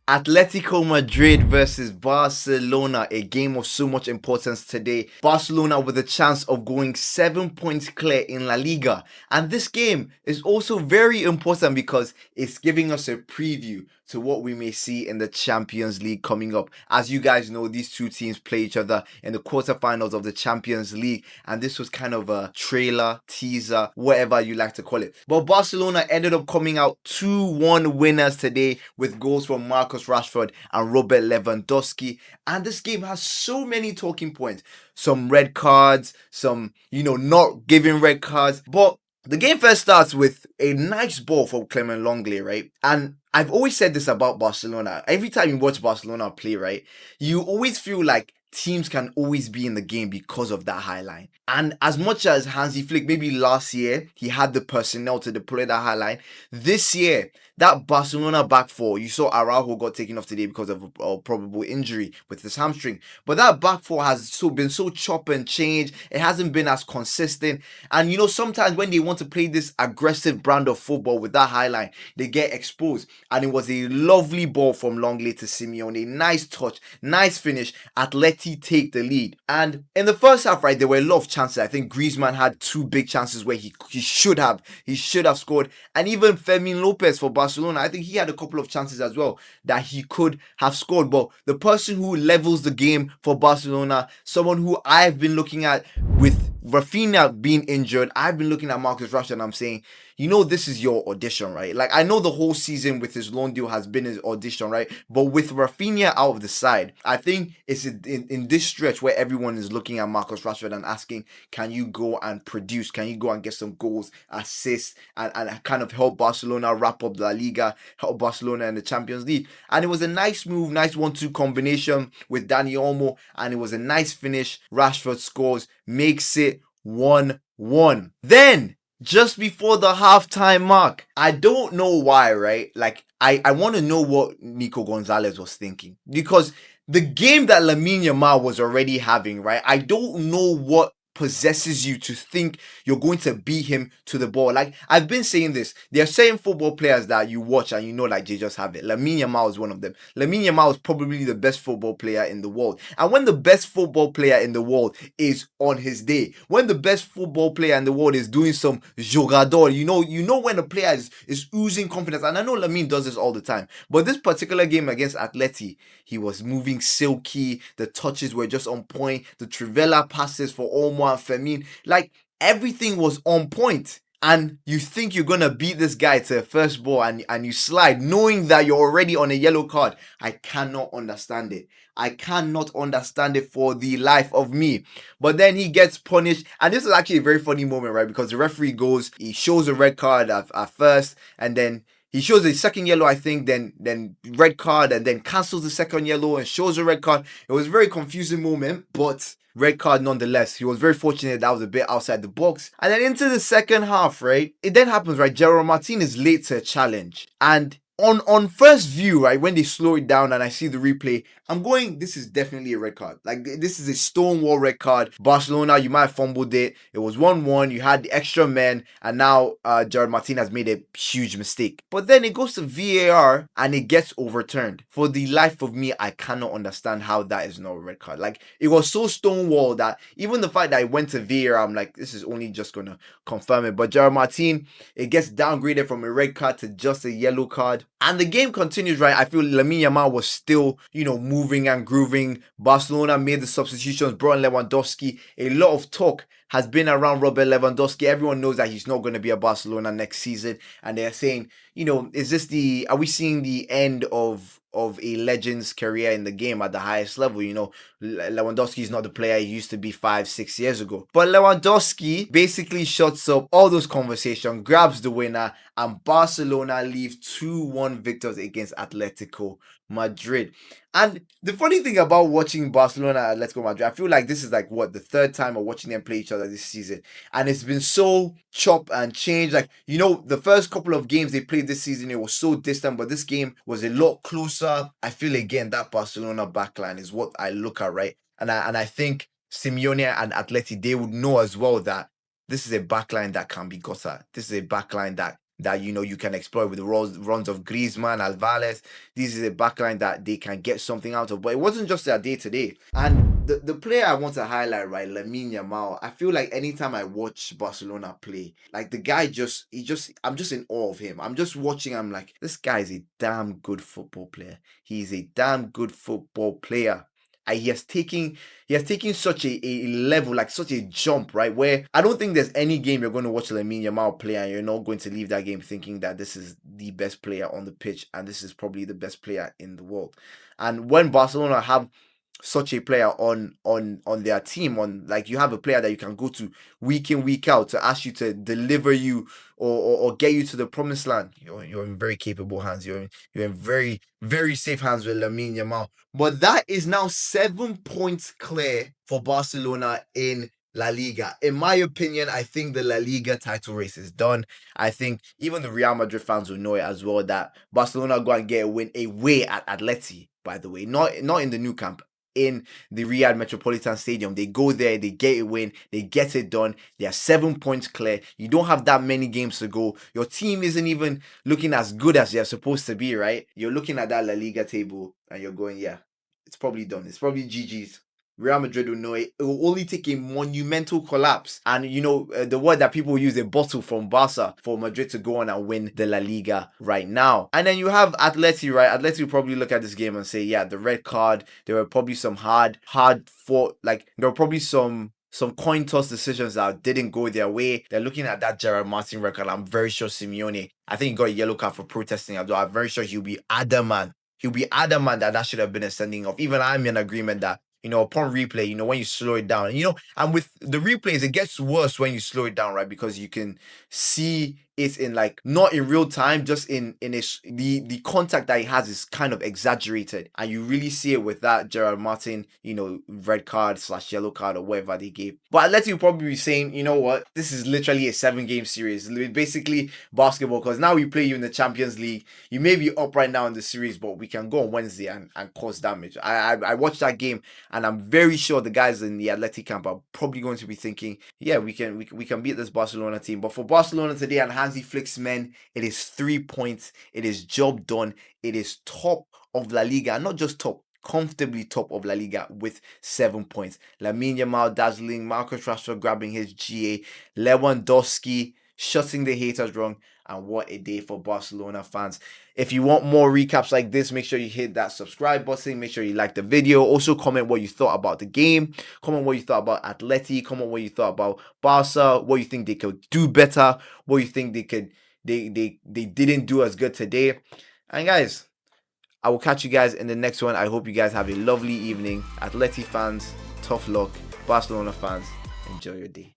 Atletico Madrid versus Barcelona, a game of so much importance today. Barcelona with a chance of going 7 points clear in La Liga. And this game is also very important because it's giving us a preview to what we may see in the Champions League coming up. As you guys know, these two teams play each other in the quarterfinals of the Champions League, and this was kind of a trailer, teaser, whatever you like to call it. But Barcelona ended up coming out 2-1 winners today with goals from Marcus Rashford and Robert Lewandowski. And this game has so many talking points. Some red cards, some, not giving red cards. But the game first starts with a nice ball from Clement Longley, right? And I've always said this about Barcelona. Every time you watch Barcelona play, right, you always feel like teams can always be in the game because of that high line. And as much as Hansi Flick, maybe last year, he had the personnel to deploy that high line, this year, that Barcelona back four, you saw Araujo got taken off today because of a probable injury with his hamstring. But that back four has been so chop and change. It hasn't been as consistent. And sometimes when they want to play this aggressive brand of football with that high line, they get exposed. And it was a lovely ball from Longley to Simeone. Nice touch, nice finish. Atleti take the lead. And in the first half, right, there were a lot of chances. I think Griezmann had two big chances where he should have scored. And even Fermin Lopez for Barcelona, I think he had a couple of chances as well that he could have scored. But the person who levels the game for Barcelona, someone who I've been looking at with Rafinha being injured, I've been looking at Marcus Rashford and I'm saying, this is your audition, right? Like, I know the whole season with his loan deal has been his audition, right? But with Rafinha out of the side, I think it's in this stretch where everyone is looking at Marcus Rashford and asking, can you go and produce? Can you go and get some goals, assists, and kind of help Barcelona wrap up La Liga, help Barcelona in the Champions League? And it was a nice move, nice 1-2 combination with Dani Olmo, and it was a nice finish. Rashford scores, makes it 1-1. Then, just before the halftime mark, I don't know why, right? Like, I want to know what Nico González was thinking. Because the game that Lamine Yamal was already having, right? I don't know what possesses you to think you're going to beat him to the ball. Like, I've been saying this. There are certain football players that you watch and like they just have it. Lamine Yamal is one of them. Lamine Yamal is probably the best football player in the world. And when the best football player in the world is on his day, when the best football player in the world is doing some jogador, you know when a player is oozing confidence. And I know Lamine does this all the time. But this particular game against Atleti, he was moving silky. The touches were just on point. The Trivela passes for Olmo and Fermin, like everything was on point. And you think you're gonna beat this guy to a first ball and you slide knowing that you're already on a yellow card. I cannot understand it. I cannot understand it for the life of me. But then he gets punished. And this is actually a very funny moment, right? Because the referee goes, he shows a red card at first, and then he shows a second yellow, I think, then red card, and then cancels the second yellow and shows a red card. It was a very confusing moment, but red card nonetheless. He was very fortunate that was a bit outside the box. And then into the second half, right? It then happens, right? Gerald Martin is late to a challenge. And on first view, right, when they slow it down and I see the replay, I'm going, this is definitely a red card. Like, this is a stonewall red card. Barcelona, you might have fumbled it. It was 1-1. You had the extra men, and now Gerard Martin has made a huge mistake. But then it goes to VAR and it gets overturned. For the life of me, I cannot understand how that is not a red card. Like, it was so stonewall that even the fact that I went to VAR, I'm like, this is only just going to confirm it. But Gerard Martin, it gets downgraded from a red card to just a yellow card. And the game continues, right? I feel Lamine Yamal was still, moving and grooving. Barcelona made the substitutions, brought in Lewandowski. A lot of talk has been around Robert Lewandowski. Everyone knows that he's not going to be at Barcelona next season. And they're saying, are we seeing the end of a legend's career in the game at the highest level? Lewandowski is not the player he used to be 5-6 years ago. But Lewandowski basically shuts up all those conversations, grabs the winner, and Barcelona leave 2-1 victors against Atletico Madrid. And the funny thing about watching Barcelona and Atletico Madrid, I feel like this is like the third time of watching them play each other this season. And it's been so chop and change. Like, the first couple of games they played this season, it was so distant, but this game was a lot closer. I feel again that Barcelona backline is what I look at, right? And I think Simeone and Atleti, they would know as well that this is a backline that can be got at. This is a backline that that you can exploit with the runs of Griezmann, Alvarez. This is a backline that they can get something out of. But it wasn't just their day to day. And the player I want to highlight, right, Lamine Yamal. I feel like anytime I watch Barcelona play, like the guy I'm just in awe of him. I'm just watching. I'm like, this guy is a damn good football player. He's a damn good football player. And he has taken such a level, like such a jump, right? Where I don't think there's any game you're going to watch Lamine Yamal play and you're not going to leave that game thinking that this is the best player on the pitch and this is probably the best player in the world. And when Barcelona have such a player on their team, on like you have a player that you can go to week in week out to ask you to deliver you or get you to the promised land, you're in very capable hands. You're in very very safe hands with Lamine Yamal. But that is now 7 points clear for Barcelona in La Liga. In my opinion, I think the La Liga title race is done. I think even the Real Madrid fans will know it as well that Barcelona go and get a win away at Atleti, by the way, not in the new camp, in the Riyadh Metropolitan Stadium. They go there, they get a win, they get it done. They are 7 points clear. You don't have that many games to go. Your team isn't even looking as good as they're supposed to be, right? You're looking at that La Liga table and you're going, yeah, it's probably done. It's probably GG's. Real Madrid will know it. It will only take a monumental collapse. And the word that people use, a bottle from Barca, for Madrid to go on and win the La Liga right now. And then you have Atleti, right? Atleti will probably look at this game and say, yeah, the red card, there were probably some hard fought, like there were probably some coin toss decisions that didn't go their way. They're looking at that Gerard Martin record. I'm very sure Simeone, I think he got a yellow card for protesting as well. I'm very sure he'll be adamant that should have been a sending off. Even I'm in agreement that upon replay, when you slow it down, and with the replays, it gets worse when you slow it down, right? Because you can see it in like not in real time, just in the contact that he has is kind of exaggerated, and you really see it with that Gerard Martin, red card / yellow card or whatever they gave. But Atleti will probably be saying, you know what, this is literally a 7-game series, basically basketball, because now we play you in the Champions League. You may be up right now in the series, but we can go on Wednesday and cause damage. I watched that game. And I'm very sure the guys in the Atleti camp are probably going to be thinking, yeah, we can beat this Barcelona team. But for Barcelona today and Hansi Flick's men, it is 3 points. It is job done. It is top of La Liga. And not just top, comfortably top of La Liga with 7 points. Lamine Yamal dazzling, Marcus Rashford grabbing his GA, Lewandowski shutting the haters wrong, and what a day for Barcelona fans. If you want more recaps like this, make sure you hit that subscribe button. Make sure you like the video. Also comment what you thought about the game. Comment what you thought about Atleti. Comment what you thought about Barca. What you think they could do better. What you think they didn't do as good today. And guys, I will catch you guys in the next one. I hope you guys have a lovely evening. Atleti fans, tough luck. Barcelona fans, enjoy your day.